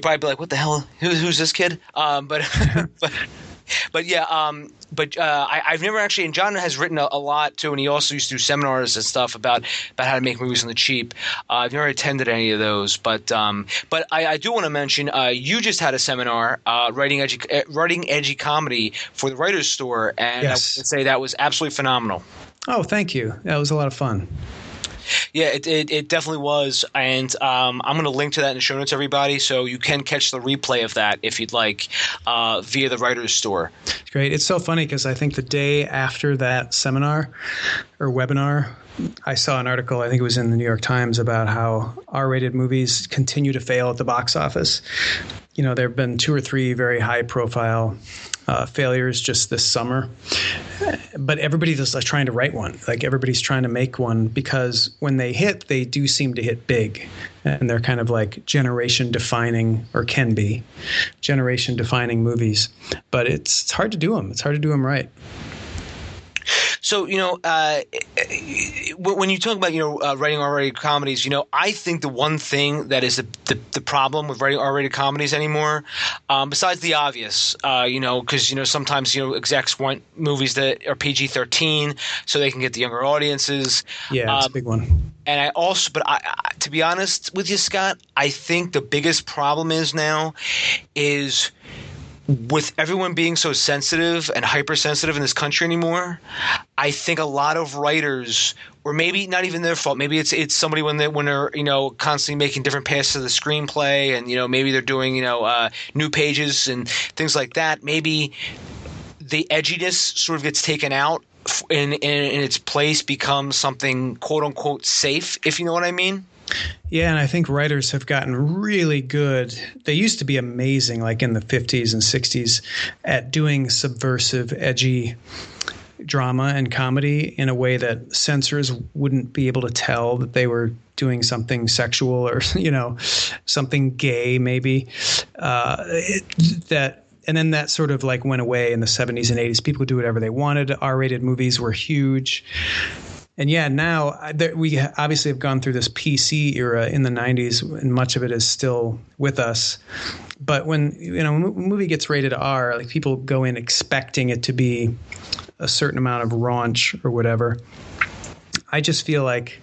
probably be like, "What the hell? Who's this kid?" But yeah, I've never actually, and John has written a lot too, and he also used to do seminars and stuff about how to make movies on the cheap. I've never attended any of those, but I do want to mention you just had a seminar, writing edgy comedy for the Writers' Store, and yes. I would say that was absolutely phenomenal. Oh, thank you. That was a lot of fun. Yeah, it definitely was, and I'm going to link to that in the show notes, everybody, so you can catch the replay of that if you'd like via the Writers' Store. It's great. It's so funny because I think the day after that seminar or webinar, I saw an article, I think it was in the New York Times, about how R-rated movies continue to fail at the box office. There have been 2 or 3 very high-profile failures just this summer, but everybody's just trying to write one. Like, everybody's trying to make one, because when they hit, they do seem to hit big, and they're kind of like generation-defining, or can be generation-defining movies. But it's hard to do them. It's hard to do them right. So, when you talk about, writing R-rated comedies, I think the one thing that is the problem with writing R-rated comedies anymore, besides the obvious, because, sometimes, execs want movies that are PG-13 so they can get the younger audiences. Yeah, it's a big one. And to be honest with you, Scott, I think the biggest problem is with everyone being so sensitive and hypersensitive in this country anymore, I think a lot of writers, or maybe not even their fault, maybe it's somebody when they're constantly making different passes to the screenplay, and maybe they're doing new pages and things like that. Maybe the edginess sort of gets taken out in its place becomes something quote unquote safe, if you know what I mean. Yeah, and I think writers have gotten really good. They used to be amazing, like in the 50s and 60s, at doing subversive, edgy drama and comedy in a way that censors wouldn't be able to tell that they were doing something sexual or, something gay, maybe. And then that sort of like went away in the 70s and 80s. People could do whatever they wanted. R-rated movies were huge. And yeah, now we obviously have gone through this PC era in the 90s, and much of it is still with us. But when a movie gets rated R, like people go in expecting it to be a certain amount of raunch or whatever. I just feel like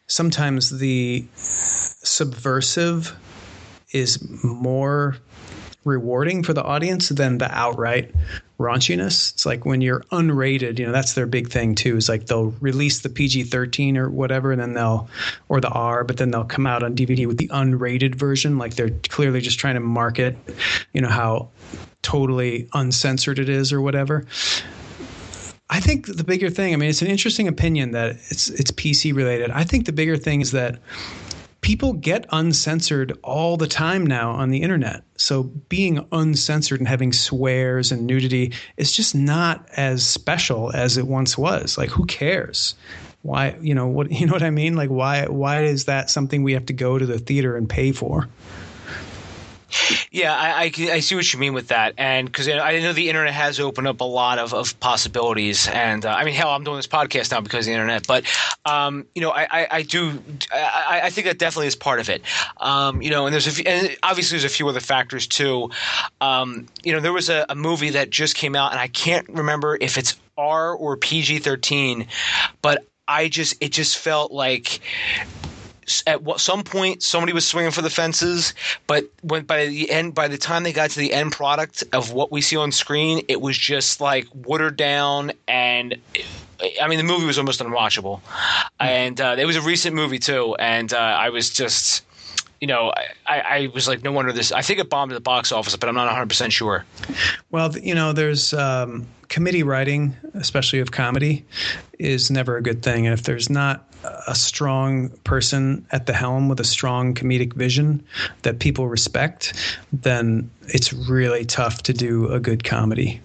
sometimes the subversive is more rewarding for the audience than the outright raunchiness. It's like when you're unrated, that's their big thing too, is like they'll release the PG-13 or whatever, and then or the R, but then they'll come out on DVD with the unrated version. Like they're clearly just trying to market, how totally uncensored it is or whatever. I think the bigger thing, it's an interesting opinion that it's PC related. I think the bigger thing is that people get uncensored all the time now on the internet. So being uncensored and having swears and nudity is just not as special as it once was. Like, who cares? Why, what I mean? Like, why is that something we have to go to the theater and pay for? Yeah, I see what you mean with that, and because I know the internet has opened up a lot of possibilities, and hell, I'm doing this podcast now because of the internet. But I think that definitely is part of it. And obviously there's a few other factors too. There was a movie that just came out, and I can't remember if it's R or PG-13, but it just felt like at some point somebody was swinging for the fences, but by the time they got to the end product of what we see on screen, it was just like watered down, and the movie was almost unwatchable. And it was a recent movie too, and I was just I was like, no wonder this. I think it bombed at the box office, but I'm not 100% sure. Well, there's committee writing, especially of comedy, is never a good thing. And if there's not a strong person at the helm with a strong comedic vision that people respect, then it's really tough to do a good comedy.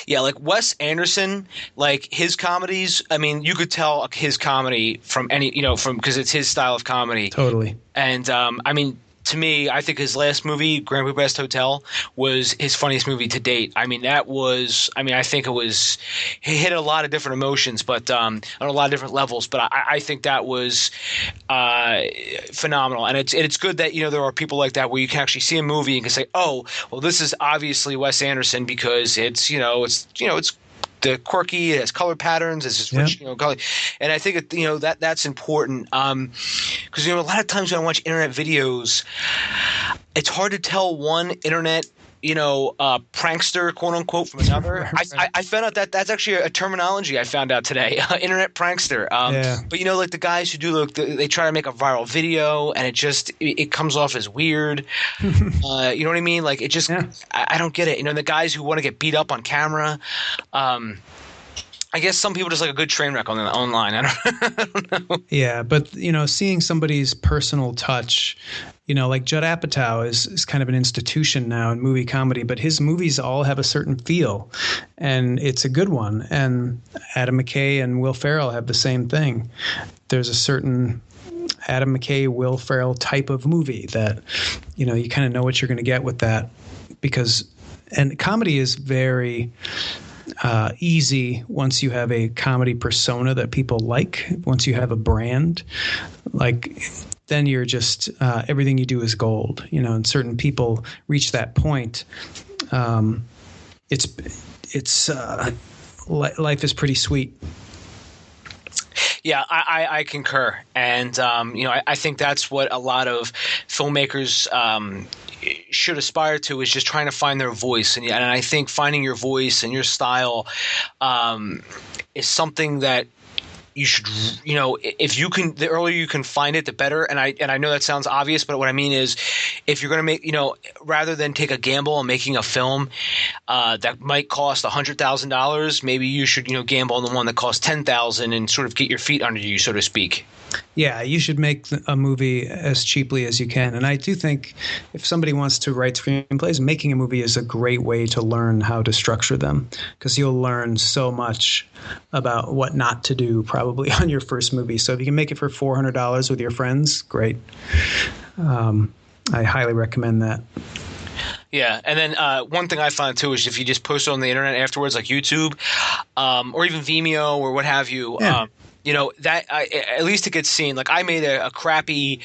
Yeah, like Wes Anderson, like his comedies, you could tell his comedy from because it's his style of comedy. Totally. And to me, I think his last movie, Grand Budapest Hotel, was his funniest movie to date. I think he hit a lot of different emotions, but on a lot of different levels. But I think that was phenomenal. And it's good that, there are people like that where you can actually see a movie and can say, oh, well, this is obviously Wes Anderson because it's the quirky, it has color patterns, it's just rich, color. And I think that's important because a lot of times when I watch internet videos, it's hard to tell one internet prankster, quote unquote, from another. I found out that that's actually a terminology I found out today, internet prankster. But like the guys who do they try to make a viral video and it comes off as weird. You know what I mean? Like it just, I don't get it. The guys who want to get beat up on camera. I guess some people just like a good train wreck online. I don't know. Yeah, but seeing somebody's personal touch, like Judd Apatow is kind of an institution now in movie comedy, but his movies all have a certain feel, and it's a good one. And Adam McKay and Will Ferrell have the same thing. There's a certain Adam McKay, Will Ferrell type of movie that you kind of know what you're going to get with that, and comedy is very easy once you have a comedy persona that people like. Once you have a brand, then you're just everything you do is gold. And certain people reach that point. It's life is pretty sweet. Yeah, I concur, and I think that's what a lot of filmmakers should aspire to is just trying to find their voice. And I think finding your voice and your style is something that you should, if you can, the earlier you can find it, the better. And I know that sounds obvious, but what I mean is, if you're going to make, rather than take a gamble on making a film that might cost $100,000, maybe you should, gamble on the one that costs $10,000 and sort of get your feet under you, so to speak. Yeah, you should make a movie as cheaply as you can. And I do think if somebody wants to write screenplays, making a movie is a great way to learn how to structure them, because you'll learn so much about what not to do probably on your first movie. So if you can make it for $400 with your friends, great. I highly recommend that. Yeah, and then one thing I found too is if you just post it on the internet afterwards, like YouTube or even Vimeo or what have you, yeah. That at least it gets seen. Like I made a crappy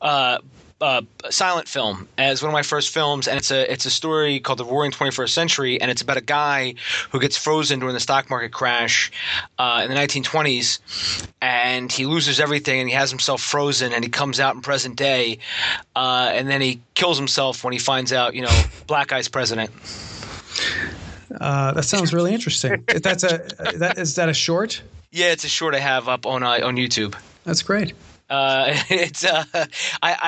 silent film as one of my first films, and it's a story called The Roaring 21st Century, and it's about a guy who gets frozen during the stock market crash in the 1920s, and he loses everything, and he has himself frozen, and he comes out in present day, and then he kills himself when he finds out, black guy's president. That sounds really interesting. Is that a short? Yeah, it's a short I have up on YouTube. That's great. It's I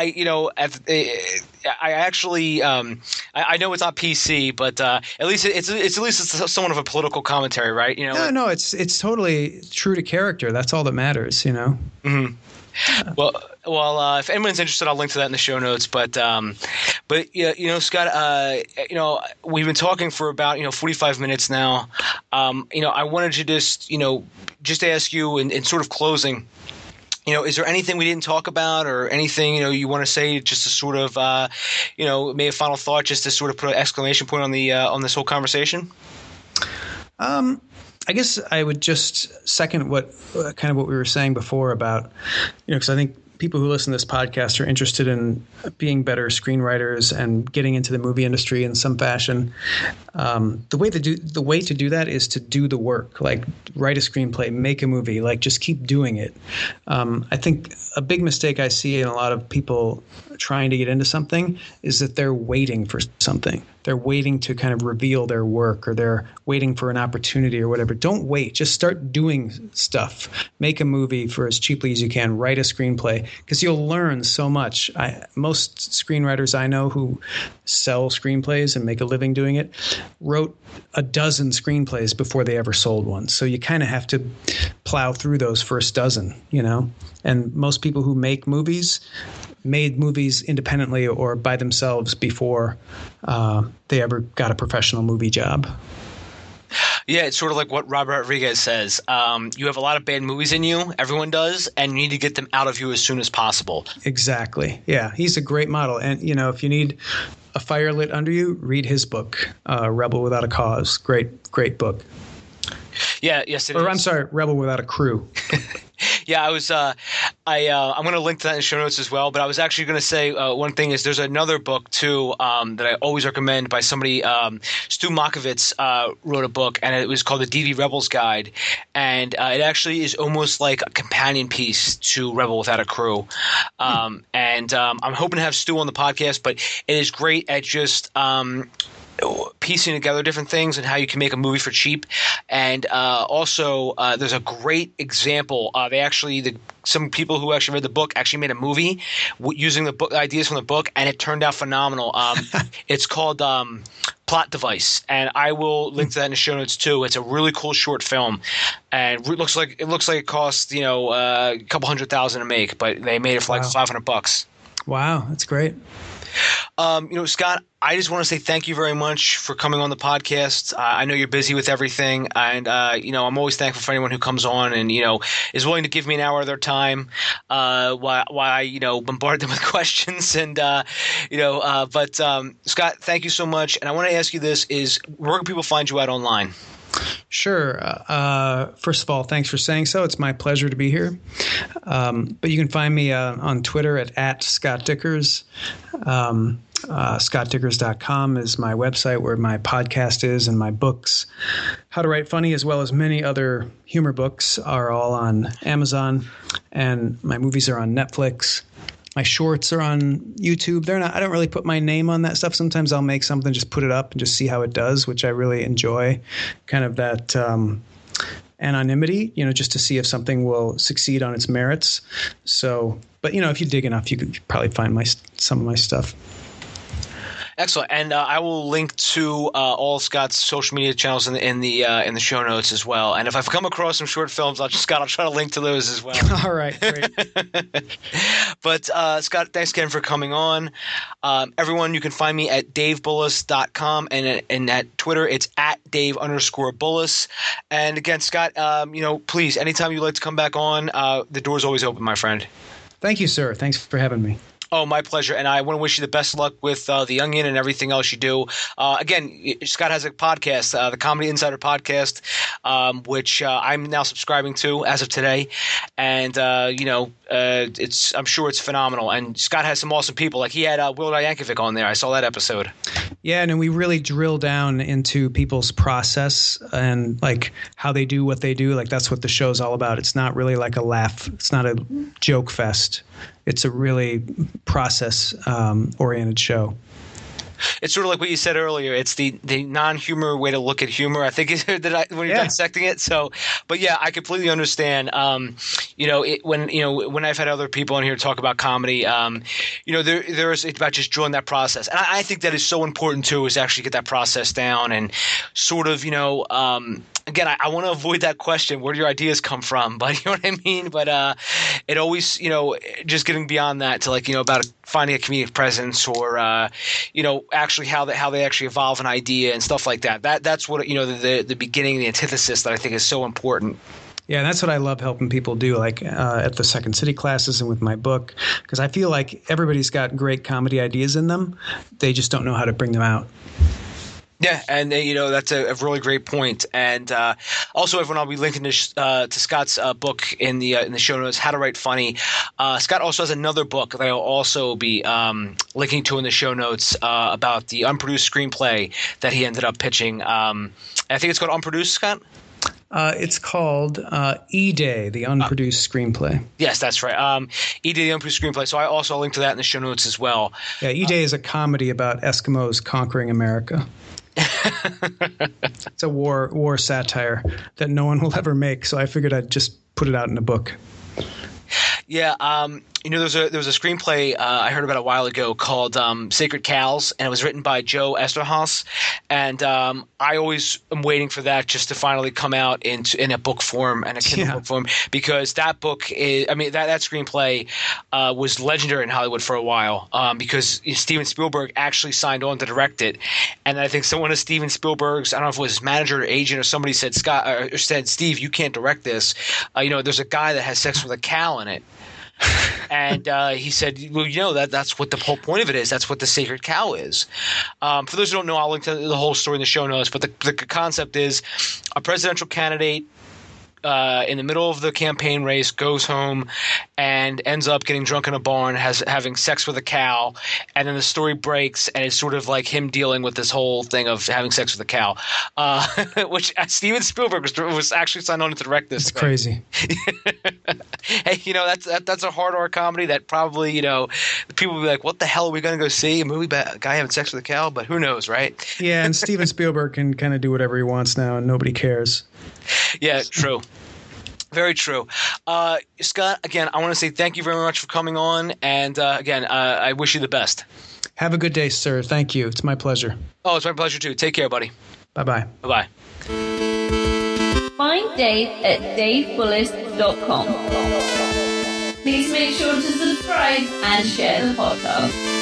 actually I know it's not PC, but at least it's somewhat of a political commentary, right? No, it's totally true to character. That's all that matters, Mm-hmm. Well, if anyone's interested, I'll link to that in the show notes. But Scott, we've been talking for about 45 minutes now. I wanted to just ask you in sort of closing. Is there anything we didn't talk about, or anything you want to say, just to sort of maybe a final thought, just to sort of put an exclamation point on this whole conversation? I guess I would just second what we were saying before about, because I think people who listen to this podcast are interested in being better screenwriters and getting into the movie industry in some fashion. The way to do that is to do the work, like write a screenplay, make a movie, like just keep doing it. I think a big mistake I see in a lot of people trying to get into something is that they're waiting for something. They're waiting to kind of reveal their work, or they're waiting for an opportunity or whatever. Don't wait. Just start doing stuff. Make a movie for as cheaply as you can. Write a screenplay, because you'll learn so much. Most screenwriters I know who sell screenplays and make a living doing it wrote a dozen screenplays before they ever sold one. So you kind of have to plow through those first dozen, And most people who make movies made movies independently or by themselves before they ever got a professional movie job. Yeah, it's sort of like what Robert Rodriguez says. You have a lot of bad movies in you. Everyone does. And you need to get them out of you as soon as possible. Exactly. Yeah, he's a great model. And, if you need a fire lit under you, read his book, Rebel Without a Cause. Great book. Yeah, yes, it is. Or I'm sorry, Rebel Without a Crew. Yeah, I'm going to link to that in the show notes as well. But I was actually going to say one thing is there's another book too that I always recommend by somebody. Stu Makovitz wrote a book, and it was called The DV Rebels Guide, and it actually is almost like a companion piece to Rebel Without a Crew. And I'm hoping to have Stu on the podcast, but it is great at just piecing together different things and how you can make a movie for cheap. And also there's a great example. Some people who actually read the book actually made a movie using the book ideas from the book, and it turned out phenomenal. It's called Plot Device, and I will link to that in the show notes too. It's a really cool short film, and it looks like it cost a couple $100,000 to make, but they made it for like $500. Wow, that's great. Scott, I just want to say thank you very much for coming on the podcast. I know you're busy with everything, and I'm always thankful for anyone who comes on and is willing to give me an hour of their time while I bombard them with questions. And Scott, thank you so much. And I want to ask you this: where can people find you out online? Sure. First of all, thanks for saying so. It's my pleasure to be here. But you can find me on Twitter at Scott Dikkers. ScottDikkers.com is my website where my podcast is, and my books, How to Write Funny, as well as many other humor books, are all on Amazon, and my movies are on Netflix. My shorts are on YouTube. I don't really put my name on that stuff. Sometimes I'll make something, just put it up and just see how it does, which I really enjoy. Kind of that anonymity, just to see if something will succeed on its merits. So, but if you dig enough, you could probably find some of my stuff. Excellent, and I will link to all Scott's social media channels in the show notes as well. And if I've come across some short films, I'll try to link to those as well. All right, great. But Scott, thanks again for coming on. Everyone, you can find me at davebullis.com, and at Twitter it's at Dave_Bullis. And again, Scott, please, anytime you'd like to come back on, the door's always open, my friend. Thank you, sir. Thanks for having me. Oh, my pleasure. And I want to wish you the best of luck with The Onion and everything else you do. Again, Scott has a podcast, the Comedy Insider Podcast, which I'm now subscribing to as of today. And, I'm sure it's phenomenal. And Scott has some awesome people. Like he had Will Yankovic on there. I saw that episode. Yeah, and we really drill down into people's process and like how they do what they do. Like that's what the show's all about. It's not really like a laugh. It's not a joke fest. It's a really process-oriented show. It's sort of like what you said earlier. It's the non-humor way to look at humor. I think when you're dissecting it. So, but yeah, I completely understand. When I've had other people on here talk about comedy, there's it's about just drilling that process, and I think that is so important too. Is actually get that process down and sort of Again, I want to avoid that question, where do your ideas come from? But you know what I mean? But it always, just getting beyond that to about finding a comedic presence or, actually how they actually evolve an idea and stuff like that. That's what, the beginning, the antithesis that I think is so important. Yeah, and that's what I love helping people do, like at the Second City classes and with my book, because I feel like everybody's got great comedy ideas in them. They just don't know how to bring them out. Yeah, and that's a really great point. And also, everyone, I'll be linking to Scott's book in the show notes, How to Write Funny. Scott also has another book that I'll also be linking to in the show notes about the unproduced screenplay that he ended up pitching. I think it's called Unproduced, Scott? It's called E-Day, the unproduced screenplay. Yes, that's right. E-Day, the unproduced screenplay. So I'll link to that in the show notes as well. Yeah, E-Day is a comedy about Eskimos conquering America. It's a war satire that no one will ever make, so I figured I'd just put it out in a book. Yeah, there was a screenplay I heard about a while ago called Sacred Cows, and it was written by Joe Esterhaus. And I always am waiting for that just to finally come out in a book form and a Kindle book form, because that book is, that screenplay was legendary in Hollywood for a while, because Steven Spielberg actually signed on to direct it. And I think someone of Steven Spielberg's, I don't know if it was his manager or agent or somebody said, Steve, you can't direct this. There's a guy that has sex with a cow in it. And he said, well, that's what the whole point of it is. That's what the sacred cow is. For those who don't know, I'll link to the whole story in the show notes. But the concept is a presidential candidate in the middle of the campaign race goes home and ends up getting drunk in a barn, having sex with a cow, and then the story breaks, and it's sort of like him dealing with this whole thing of having sex with a cow, which Steven Spielberg was actually signed on to direct this. It's crazy. Hey, that's a hard R comedy that probably people will be like, what the hell are we going to go see? A movie about a guy having sex with a cow? But who knows, right? Yeah, and Steven Spielberg can kind of do whatever he wants now, and nobody cares. Yeah, true. Very true. Scott, again, I want to say thank you very much for coming on. And again, I wish you the best. Have a good day, sir. Thank you. It's my pleasure. Oh, it's my pleasure too. Take care, buddy. Bye-bye. Bye-bye. Find Dave at davebullis.com. Please make sure to subscribe and share the podcast.